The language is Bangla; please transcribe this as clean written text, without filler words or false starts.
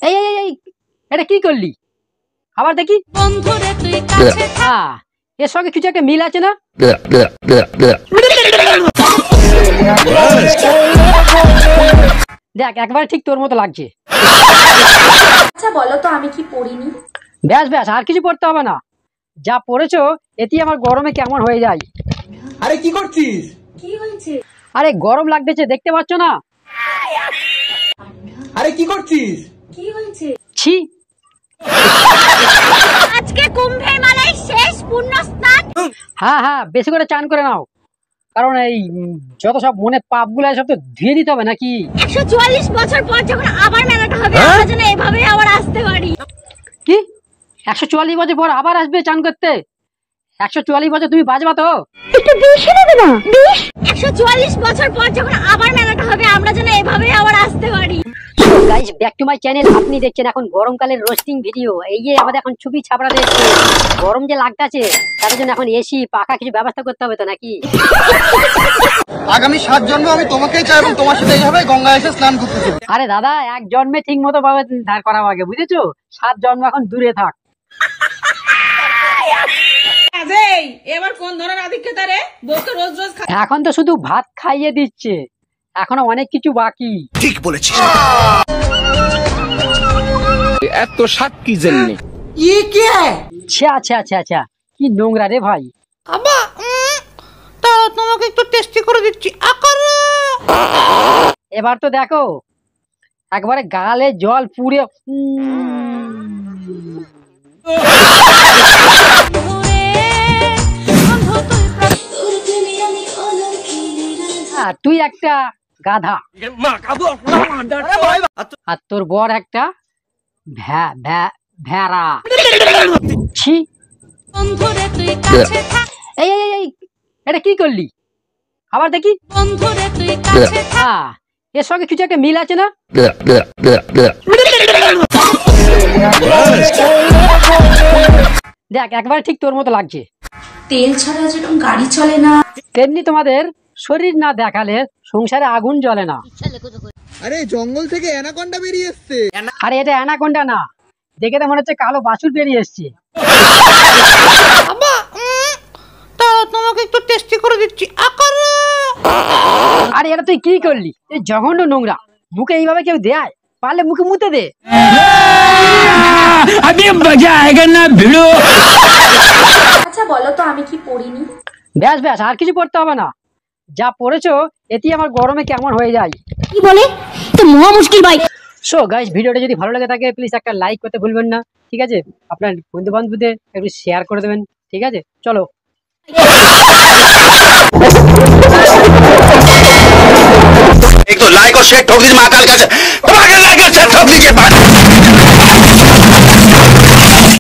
এই এই এই এটা কি করলি? আবার দেখি। এর সঙ্গে কিছু একটা মিল আছে না? দেখ একবার ঠিক তোর মতো লাগছে। আচ্ছা বলো তো আমি কি পড়িনি? ব্যাস ব্যাস, আর কিছু পড়তে হবে না, যা পড়েছো এতেই আমার গরমে কেমন হয়ে যায়। আরে কি করছিস? কি হয়েছে? আরে গরম লাগতেছে, দেখতে পাচ্ছ না? আরে কি করছিস? কি হয়েছে? ছি। আজকে কুম্ভের মেলায় শেষ পূর্ণ স্নান। হ্যাঁ হ্যাঁ, বেশি করে চান করে নাও, কারণ এই যত সব মনে পাপ গুলো সব তো ধুয়ে দিতে হবে নাকি। 144 বছর পর যখন আবার মেলাটা হবে আমরা যেন এভাবে আবার আসতে পারি। কি 144 বছর পর আবার আসবে চান করতে? 144 বছর তুমি বাজবা তো? একটু বেশি লাগে না? 144 বছর পর যখন আবার মেলাটা হবে আমরা যেন এভাবে আবার আসতে পারি। Guys, back to my channel. আপনি দেখছেন এখন গরমকালের রোস্টিং ভিডিও। এই যে আমাদের এখন ছবি ছাপড়া দেখছে, গরম যে লাগতেছে তার জন্য এখন এসি পাখা কিছু ব্যবস্থা করতে হবে তো নাকি। আগামী 7 জন্ম আমি তোমাকেই চাই এবং তোমার সাথে এইভাবে গঙ্গায় এসে স্নান করতে চাই। আরে দাদা, এক জন্মে ঠিক মতো ভাবে ধার করা আগে, বুঝেছো? 7 জন্ম এখন দূরে থাক। এবার কোন ধরনের আধিক্যতা রে? বউকে রোজ রোজ এখন তো শুধু ভাত খাইয়ে দিচ্ছে, এখনো অনেক কিছু বাকি। ঠিক বলেছিস। এত সাত কি জন্য? আচ্ছা আচ্ছা আচ্ছা, কি নোংরা রে ভাই। আবা তা তোমাকে একটু টেস্টি করে দিচ্ছি। এবার তো দেখো একবারে গালে জল পুড়ে। তুই একটা গাধা আর তোর বর একটা ভেড়া। ছি। এই এই এই এটা কি করলি? আবার দেখি। এর সঙ্গে কিছু একটা মিল আছে না? দেখ একবার ঠিক তোর মতো লাগছে। তেল ছাড়া যেরকম গাড়ি চলে না, তেমনি তোমাদের শরীর না দেখালে সংসারে আগুন জ্বলে না। আরে জঙ্গল থেকে অ্যানাকন্ডা বেরিয়ে এসেছে। আরে এটা অ্যানাকন্ডা না, দেখে তো মনে হচ্ছে কালো বাছুর বেরিয়ে এসছে। তা তোমাকে একটু টেস্টি করে দিচ্ছি। আরে এটা তুই কি করলি? এই জঘন্য নোংরা, মুখে এইভাবে কেউ দেয়? পারলে মুখে মুতে দে। আচ্ছা বলো তো আমি কি পড়িনি? ব্যাস ব্যাস, আর কিছু পড়তে হবে না, যা পড়েছো এতেই আমার গরমে কেমন হয়ে যায়। কি বলে? তো মহা মুশকিল ভাই। সো গাইস, ভিডিওটা যদি ভালো লাগে থাকে প্লিজ একটা লাইক করতে ভুলবেন না, ঠিক আছে? আপনার বন্ধু বান্ধবদের একটু শেয়ার করে দেবেন, ঠিক আছে? চলো। एक तो लाइक और शेयर ठोक दीजिए महाकाल का, ठोक दीजिए।